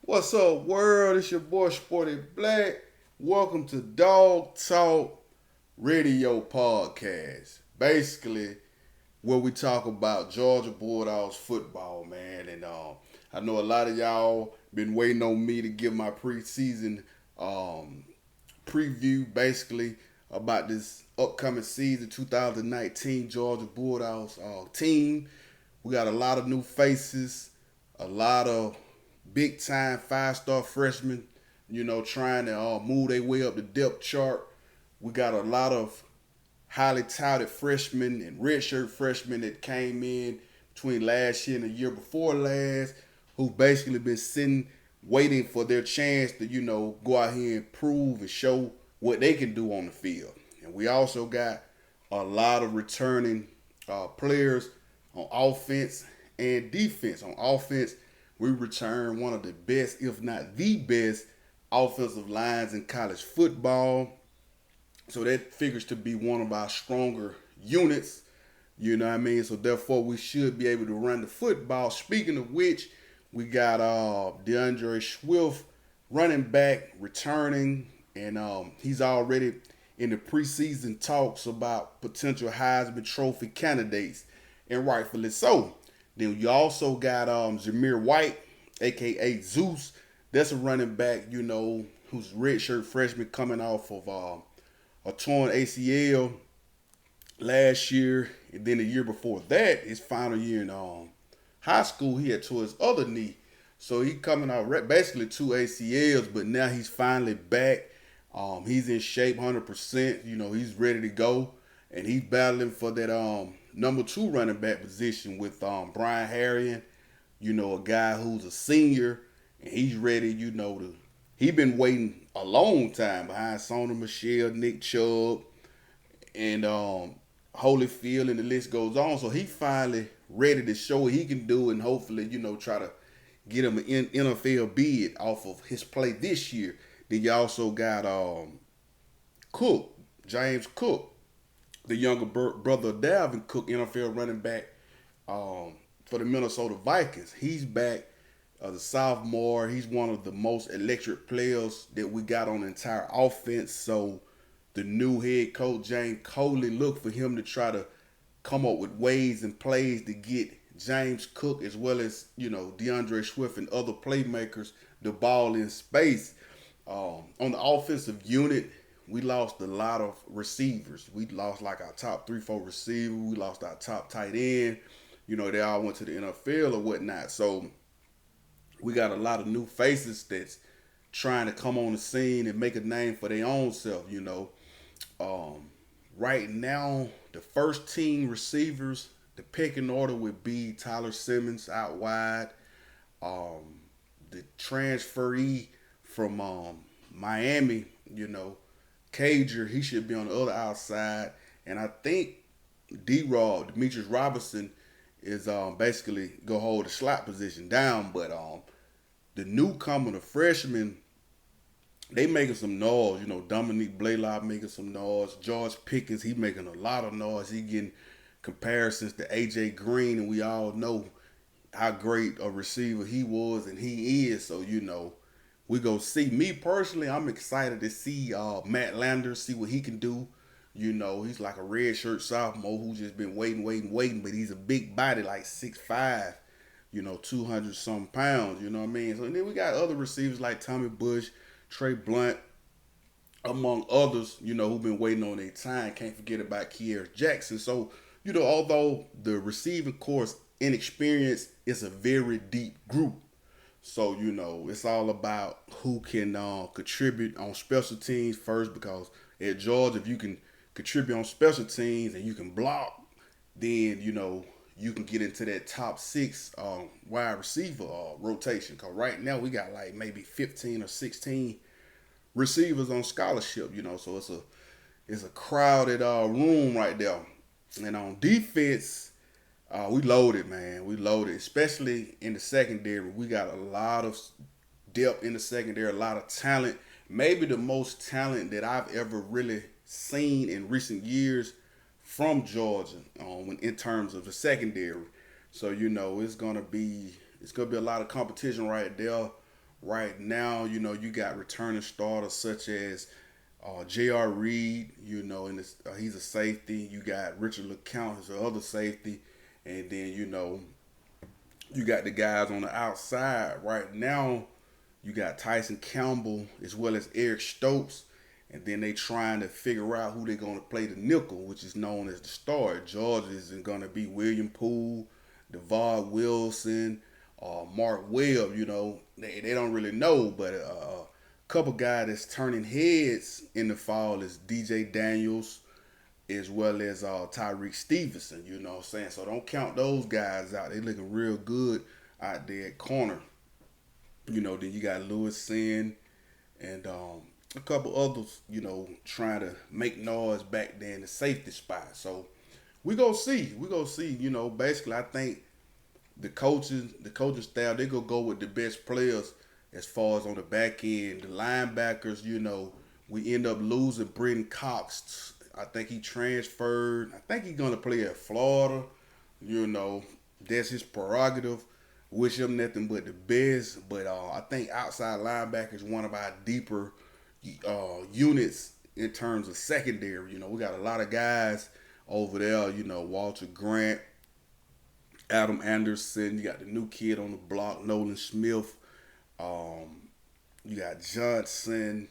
What's up, world? It's your boy Sporty Black. Welcome to Dog Talk Radio Podcast. Basically, where we talk about Georgia Bulldogs football, man. And I know a lot of y'all been waiting on me to give my preseason um, preview, basically about this upcoming season, 2019 Georgia Bulldogs team. We got a lot of new faces, a lot of big time 5-star freshmen, trying to move their way up the depth chart. We got a lot of highly touted freshmen and redshirt freshmen that came in between last year and the year before last, who basically been sitting, waiting for their chance to, go out here and prove and show what they can do on the field. And we also got a lot of returning players on offense and defense. On offense, we return one of the best, if not the best, offensive lines in college football. So that figures to be one of our stronger units. You know what I mean? So therefore, we should be able to run the football. Speaking of which, we got DeAndre Swift, running back, returning, and he's already in the preseason talks about potential Heisman Trophy candidates, and rightfully so. Then you also got Zamir White, aka Zeus. That's a running back, who's redshirt freshman coming off of a torn ACL last year, and then the year before that, his final year in high school, he had tore his other knee. So he coming out basically two ACLs, but now he's finally back. He's in shape, 100%. He's ready to go, and he's battling for that number two running back position with Brian Harrion. A guy who's a senior, and he's ready. To he been waiting a long time behind Sony Michelle, Nick Chubb, and Holyfield, and the list goes on. So he finally ready to show what he can do, and hopefully, try to get him an NFL bid off of his play this year. Then you also got Cook, James Cook, the younger brother of Dalvin Cook, NFL running back for the Minnesota Vikings. He's back as a sophomore. He's one of the most electric players that we got on the entire offense. So the new head coach, James Coley, look for him to try to come up with ways and plays to get James Cook as well as, DeAndre Swift and other playmakers the ball in space. On the offensive unit, we lost a lot of receivers. We lost like our top 3, 4 receivers. We lost our top tight end. They all went to the NFL or whatnot. So we got a lot of new faces that's trying to come on the scene and make a name for their own self. Right now, the first team receivers, the pecking order would be Tyler Simmons out wide. The transferee from Miami, Cager, he should be on the other outside. And I think D-Rob, Demetrius Robinson, is basically go hold the slot position down. But the newcomer, the freshman, they making some noise. Dominique Blaylock making some noise. George Pickens, he making a lot of noise. He getting comparisons to A.J. Green, and we all know how great a receiver he was and he is. So, we go see. Me personally, I'm excited to see Matt Landers, see what he can do. He's like a red shirt sophomore who's just been waiting, but he's a big body, like 6'5", 200 some pounds, you know what I mean? So and then we got other receivers like Tommy Bush, Trey Blunt, among others, who've been waiting on their time. Can't forget about Kier Jackson. So, although the receiving course inexperienced, it's a very deep group. So, it's all about who can contribute on special teams first, because at Georgia, if you can contribute on special teams and you can block, then, you can get into that top 6 wide receiver rotation. Because right now we got like maybe 15 or 16 receivers on scholarship, so it's a crowded room right there. And on defense, we loaded, man. We loaded, especially in the secondary. We got a lot of depth in the secondary, a lot of talent. Maybe the most talent that I've ever really seen in recent years from Georgia in terms of the secondary. So it's gonna be a lot of competition right there. Right now, you got returning starters such as J.R. Reed, and he's a safety. You got Richard LeCount, who's the other safety. And then, you got the guys on the outside. Right now, you got Tyson Campbell as well as Eric Stokes. And then they trying to figure out who they're going to play the nickel, which is known as the star. Georgia is going to be William Poole, DeVar Wilson, Mark Webb. They don't really know, but a couple guys that's turning heads in the fall is DJ Daniels as well as Tyreek Stevenson. You know what I'm saying? So don't count those guys out. They looking real good out there at corner. Then you got Lewis Sin and a couple others, trying to make noise back there in the safety spot. So we gonna see. We gonna see. Basically, I think the coaching staff, they gonna go with the best players as far as on the back end. The linebackers, we end up losing Brenton Cox. I think he transferred. I think he's gonna play at Florida. That's his prerogative. Wish him nothing but the best. But I think outside linebacker is one of our deeper units in terms of secondary. We got a lot of guys over there. Walter Grant, Adam Anderson. You got the new kid on the block, Nolan Smith. You got Johnson.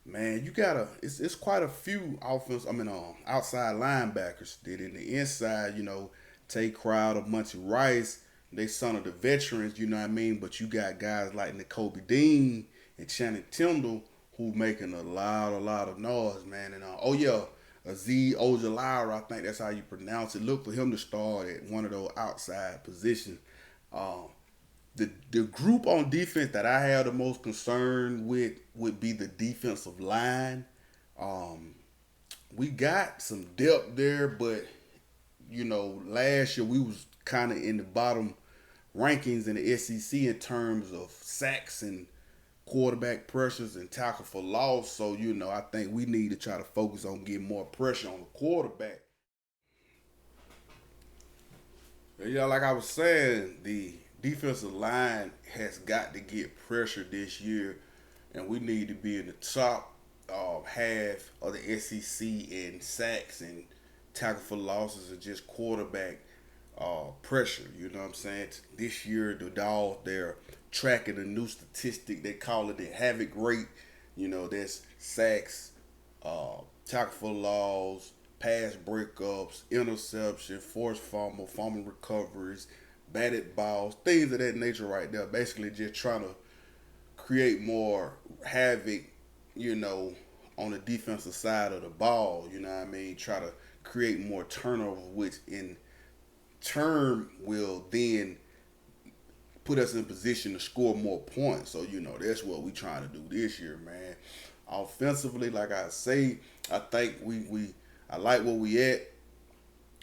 Man, it's quite a few outside linebackers. That in the inside, Tay Crowder, Muncie Rice, they son of the veterans, you know what I mean? But you got guys like N'Kobe Dean and Channing Tindall who making a lot of noise, man. And Azeez Ojulari, I think that's how you pronounce it. Look for him to start at one of those outside positions. The group on defense that I have the most concern with would be the defensive line. We got some depth there, but last year we was kind of in the bottom rankings in the SEC in terms of sacks and quarterback pressures and tackle for loss. So, I think we need to try to focus on getting more pressure on the quarterback. Like I was saying, the defensive line has got to get pressure this year, and we need to be in the top half of the SEC in sacks and tackle for losses and just quarterback pressure. You know what I'm saying? This year, the Dogs, they're tracking a new statistic. They call it the havoc rate. That's sacks, tackle for loss, pass breakups, interception, forced fumble recoveries, batted balls, things of that nature right there. Basically just trying to create more havoc, on the defensive side of the ball. You know what I mean? Try to create more turnover, which in turn will then put us in position to score more points. So, that's what we trying to do this year, man. Offensively, like I say, I think I like where we at.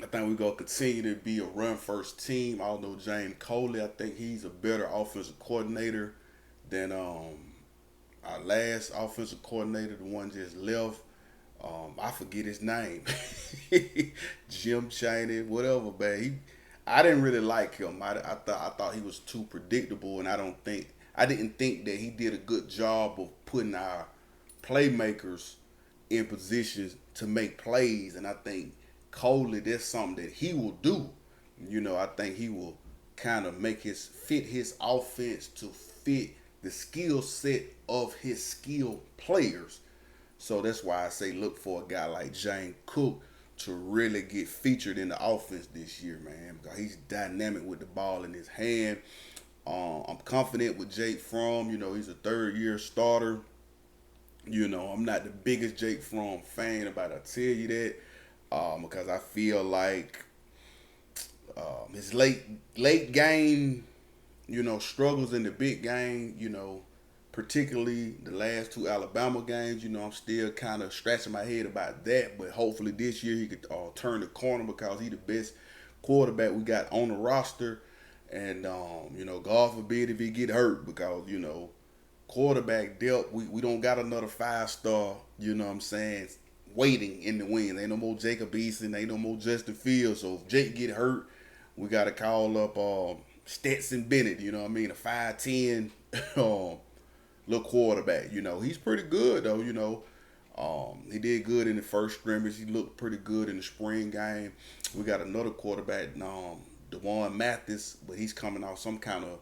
I think we're going to continue to be a run-first team. Although James Coley, I think he's a better offensive coordinator than our last offensive coordinator, the one just left. I forget his name. Jim Chaney, whatever, man. I didn't really like him. I thought he was too predictable, and I didn't think that he did a good job of putting our playmakers in positions to make plays. And I think Coley, that's something that he will do. I think he will kind of fit his offense to fit the skill set of his skilled players. So that's why I say look for a guy like James Cook to really get featured in the offense this year, man, because he's dynamic with the ball in his hand. I'm confident with Jake Fromm. He's a third-year starter. I'm not the biggest Jake Fromm fan, but I tell you that because I feel like his late game, struggles in the big game, particularly the last two Alabama games. I'm still kind of scratching my head about that, but hopefully this year he could turn the corner because he's the best quarterback we got on the roster. And, God forbid if he get hurt because, quarterback depth, we don't got another 5-star, waiting in the wings. Ain't no more Jacob Eason, ain't no more Justin Fields. So if Jake get hurt, we got to call up Stetson Bennett, a 5'10", little quarterback. He's pretty good though. He did good in the first scrimmage. He looked pretty good in the spring game. We got another quarterback, Dewan Mathis, but he's coming off some kind of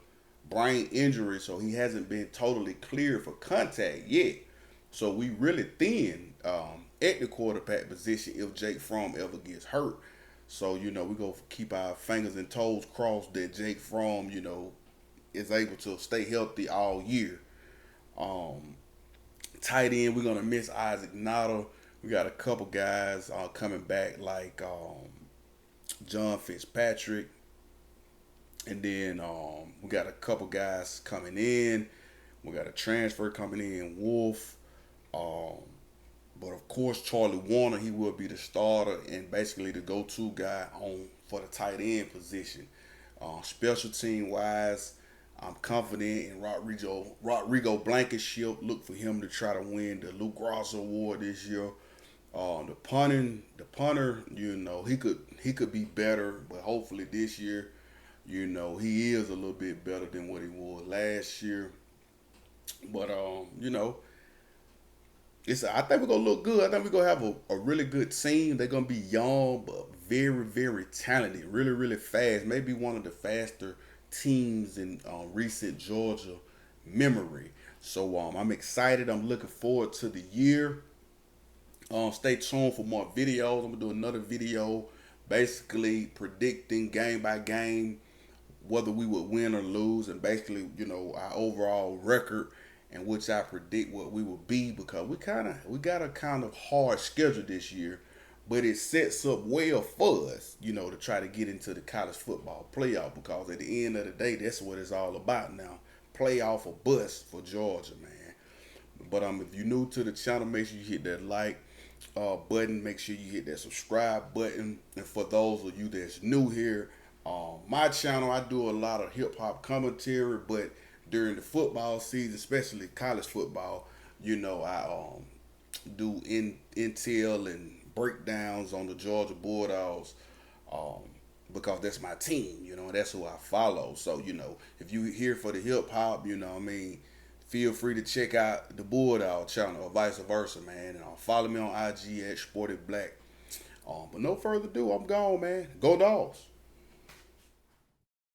brain injury, so he hasn't been totally cleared for contact yet. So we really thin at the quarterback position if Jake Fromm ever gets hurt. So we go keep our fingers and toes crossed that Jake Fromm, is able to stay healthy all year. Um, Tight end, we're gonna miss Isaac Nada. We got a couple guys coming back like John Fitzpatrick, and then we got a couple guys coming in. We got a transfer coming in, Wolf. Um, but of course, Charlie Warner, he will be the starter and basically the go-to guy on for the tight end position. Special team wise, I'm confident in Rodrigo Blankenship. Look for him to try to win the Luke Ross Award this year. The punter, he could be better, but hopefully this year, he is a little bit better than what he was last year. But I think we're gonna look good. I think we're gonna have a really good team. They're gonna be young but very, very talented, really, really fast. Maybe one of the faster teams in recent Georgia memory. So I'm excited. I'm looking forward to the year. Stay tuned for more videos. I'm gonna do another video, basically predicting game by game whether we would win or lose, and basically, our overall record, in which I predict what we will be, because we got a kind of hard schedule this year, but it sets up well for us, to try to get into the college football playoff, because at the end of the day, that's what it's all about now. Playoff or bust for Georgia, man. But if you're new to the channel, make sure you hit that like button. Make sure you hit that subscribe button. And for those of you that's new here, my channel, I do a lot of hip hop commentary, but during the football season, especially college football, I do intel and breakdowns on the Georgia Bulldogs, um, because that's my team, and that's who I follow. So, if you here for the hip hop, feel free to check out the Bulldog channel or vice versa, man. And follow me on IG at Sporty Black. But no further ado, I'm gone, man. Go Dogs.